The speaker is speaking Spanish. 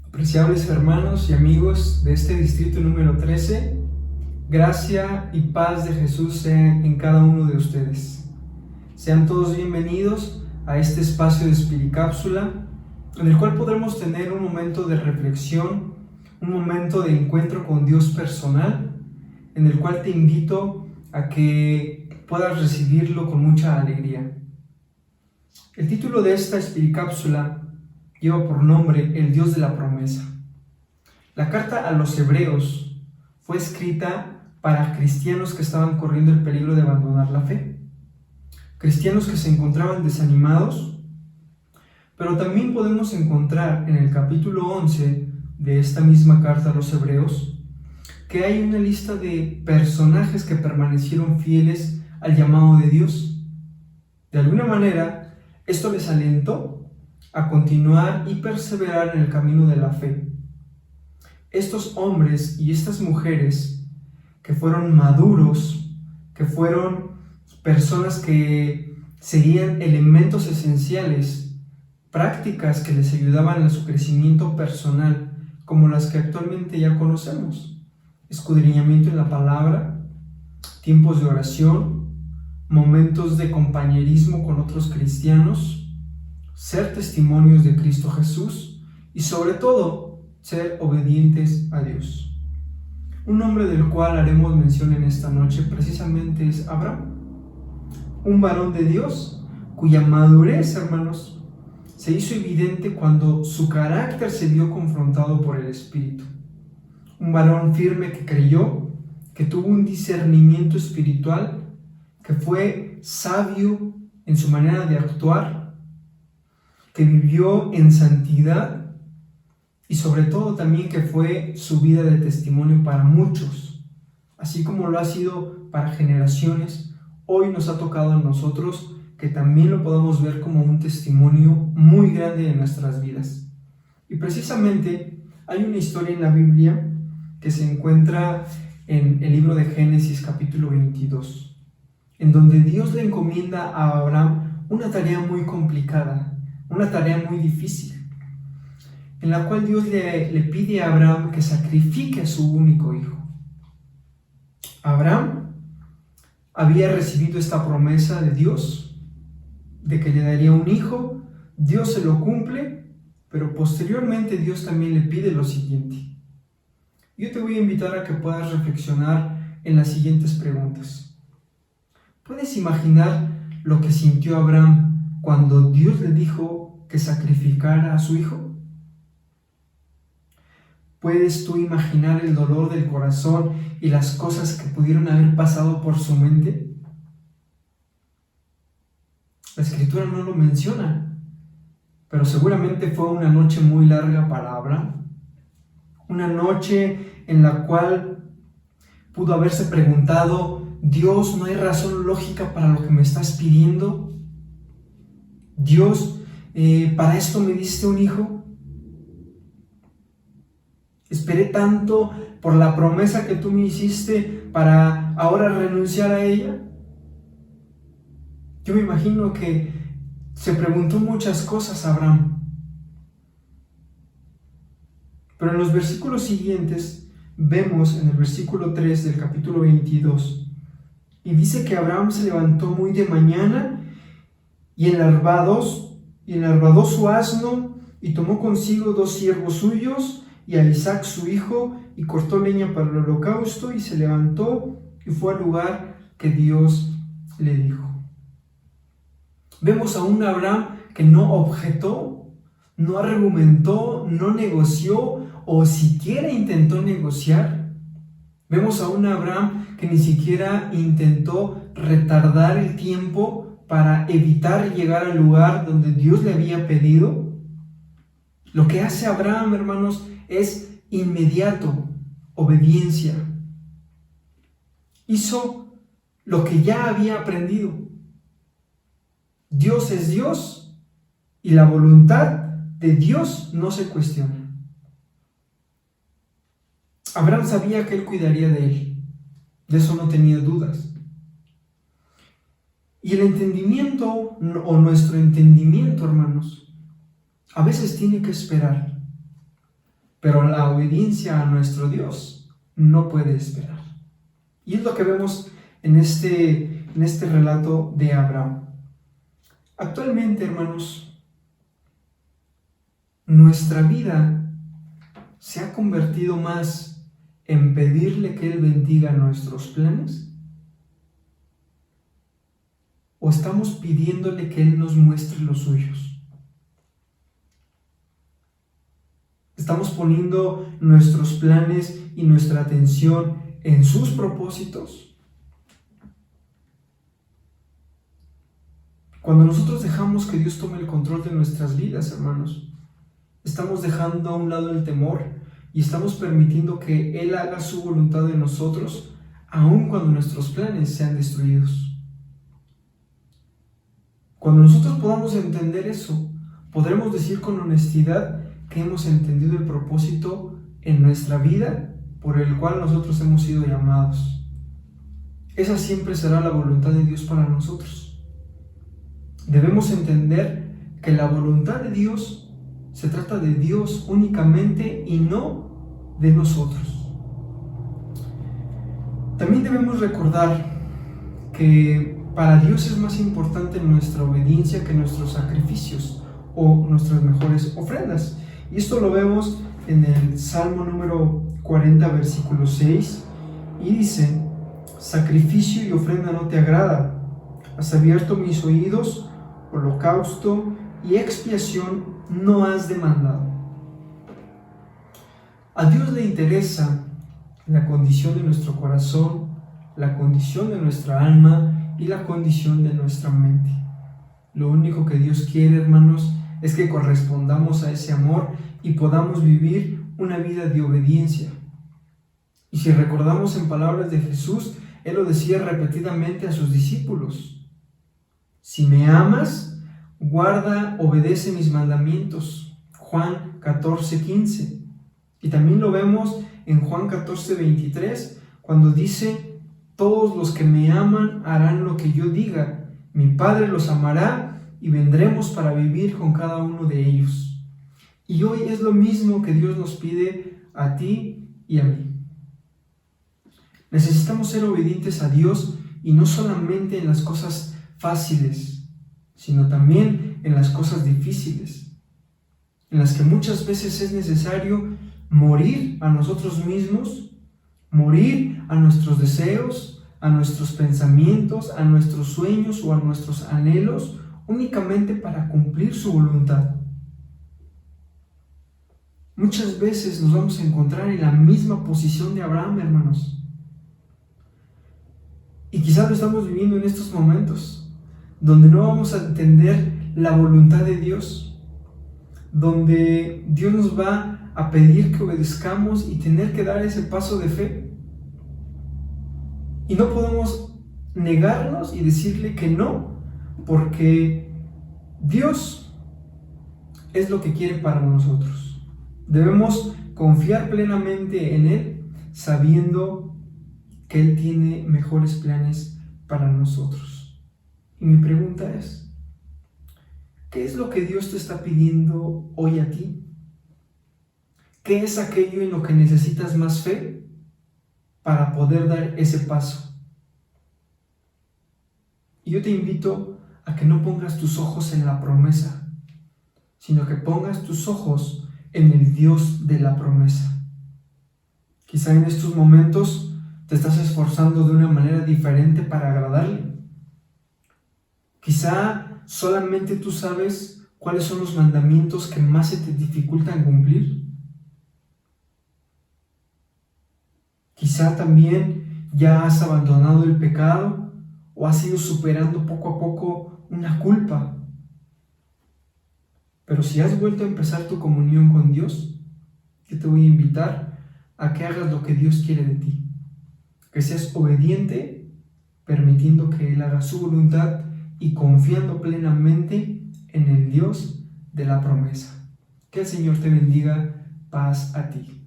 Apreciables hermanos y amigos de este distrito número 13, gracia y paz de Jesús sea en cada uno de ustedes. Sean todos bienvenidos a este espacio de Espiricápsula, en el cual podremos tener un momento de reflexión, un momento de encuentro con Dios personal, en el cual te invito a que puedas recibirlo con mucha alegría. El título de esta Espiricápsula lleva por nombre El Dios de la promesa. La carta a los Hebreos fue escrita para cristianos que estaban corriendo el peligro de abandonar la fe, cristianos que se encontraban desanimados, pero también podemos encontrar en el capítulo 11 de esta misma carta a los Hebreos que hay una lista de personajes que permanecieron fieles al llamado de Dios. De alguna manera, esto les alentó a continuar y perseverar en el camino de la fe. Estos hombres y estas mujeres que fueron maduros, que fueron personas que seguían elementos esenciales, prácticas que les ayudaban a su crecimiento personal, como las que actualmente ya conocemos: escudriñamiento en la palabra, tiempos de oración, momentos de compañerismo con otros cristianos, ser testimonios de Cristo Jesús y sobre todo ser obedientes a Dios. Un nombre del cual haremos mención en esta noche precisamente es Abraham, un varón de Dios cuya madurez, hermanos, se hizo evidente cuando su carácter se vio confrontado por el Espíritu. Un varón firme que creyó, que tuvo un discernimiento espiritual, que fue sabio en su manera de actuar, que vivió en santidad y sobre todo también que fue su vida de testimonio para muchos, así como lo ha sido para generaciones. Hoy nos ha tocado a nosotros que también lo podamos ver como un testimonio muy grande en nuestras vidas. Y precisamente hay una historia en la Biblia que se encuentra en el libro de Génesis capítulo 22, en donde Dios le encomienda a Abraham una tarea muy complicada, una tarea muy difícil, en la cual Dios le pide a Abraham que sacrifique a su único hijo. Abraham había recibido esta promesa de Dios, de que le daría un hijo. Dios se lo cumple, pero posteriormente Dios también le pide lo siguiente. Yo te voy a invitar a que puedas reflexionar en las siguientes preguntas. ¿Puedes imaginar lo que sintió Abraham cuando Dios le dijo que sacrificara a su hijo? ¿Puedes tú imaginar el dolor del corazón y las cosas que pudieron haber pasado por su mente? La Escritura no lo menciona, pero seguramente fue una noche muy larga para Abraham. Una noche en la cual pudo haberse preguntado: Dios, ¿no hay razón lógica para lo que me estás pidiendo? Dios, ¿para esto me diste un hijo? Esperé tanto por la promesa que tú me hiciste para ahora renunciar a ella. Yo me imagino que se preguntó muchas cosas Abraham. Pero en los versículos siguientes vemos en el versículo 3 del capítulo 22, y dice que Abraham se levantó muy de mañana y enlarvadó su asno y tomó consigo 2 siervos suyos y a Isaac su hijo, y cortó leña para el holocausto, y se levantó y fue al lugar que Dios le dijo. Vemos a un Abraham que no objetó, no argumentó, no negoció o siquiera intentó negociar. Vemos a un Abraham que ni siquiera intentó retardar el tiempo para evitar llegar al lugar donde Dios le había pedido. Lo que hace Abraham, hermanos, es inmediato, obediencia. Hizo lo que ya había aprendido. Dios es Dios y la voluntad de Dios no se cuestiona. Abraham sabía que Él cuidaría de él, de eso no tenía dudas. Y el entendimiento, o nuestro entendimiento, hermanos, a veces tiene que esperar. pero la obediencia a nuestro Dios no puede esperar. Y es lo que vemos en este relato de Abraham. Actualmente, hermanos, nuestra vida se ha convertido más en pedirle que Él bendiga nuestros planes, o estamos pidiéndole que Él nos muestre los suyos. Estamos poniendo nuestros planes y nuestra atención en sus propósitos. Cuando nosotros dejamos que Dios tome el control de nuestras vidas, hermanos, estamos dejando a un lado el temor y estamos permitiendo que Él haga su voluntad en nosotros, aun cuando nuestros planes sean destruidos. Cuando nosotros podamos entender eso, podremos decir con honestidad que hemos entendido el propósito en nuestra vida por el cual nosotros hemos sido llamados. Esa siempre será la voluntad de Dios para nosotros. Debemos entender que la voluntad de Dios se trata de Dios únicamente y no de nosotros. También debemos recordar que para Dios es más importante nuestra obediencia que nuestros sacrificios o nuestras mejores ofrendas. Y esto lo vemos en el Salmo número 40, versículo 6, y dice: sacrificio y ofrenda no te agrada, has abierto mis oídos, holocausto y expiación no has demandado. A Dios le interesa la condición de nuestro corazón, la condición de nuestra alma y la condición de nuestra mente. Lo único que Dios quiere, hermanos, es que correspondamos a ese amor y podamos vivir una vida de obediencia. Y si recordamos en palabras de Jesús, Él lo decía repetidamente a sus discípulos: si me amas, guarda, obedece mis mandamientos. Juan 14:15. Y también lo vemos en Juan 14:23, cuando dice: todos los que me aman harán lo que yo diga. Mi Padre los amará y vendremos para vivir con cada uno de ellos. Y hoy es lo mismo que Dios nos pide a ti y a mí. Necesitamos ser obedientes a Dios, y no solamente en las cosas fáciles, sino también en las cosas difíciles, en las que muchas veces es necesario morir a nosotros mismos, morir a nuestros deseos, a nuestros pensamientos, a nuestros sueños o a nuestros anhelos, únicamente para cumplir su voluntad. Muchas veces nos vamos a encontrar en la misma posición de Abraham, hermanos. Y quizás lo estamos viviendo en estos momentos, donde no vamos a entender la voluntad de Dios, donde Dios nos va a pedir que obedezcamos y tener que dar ese paso de fe. Y no podemos negarnos y decirle que no, porque Dios es lo que quiere para nosotros. Debemos confiar plenamente en Él, sabiendo que Él tiene mejores planes para nosotros. Y mi pregunta es: ¿qué es lo que Dios te está pidiendo hoy a ti? ¿Qué es aquello en lo que necesitas más fe para poder dar ese paso? Y yo te invito a que no pongas tus ojos en la promesa, sino que pongas tus ojos en el Dios de la promesa. Quizá en estos momentos te estás esforzando de una manera diferente para agradarle. Quizá solamente tú sabes cuáles son los mandamientos que más se te dificultan cumplir. Quizá también ya has abandonado el pecado o has ido superando poco a poco una culpa. Pero si has vuelto a empezar tu comunión con Dios, yo te voy a invitar a que hagas lo que Dios quiere de ti. Que seas obediente, permitiendo que Él haga su voluntad y confiando plenamente en el Dios de la promesa. Que el Señor te bendiga. Paz a ti.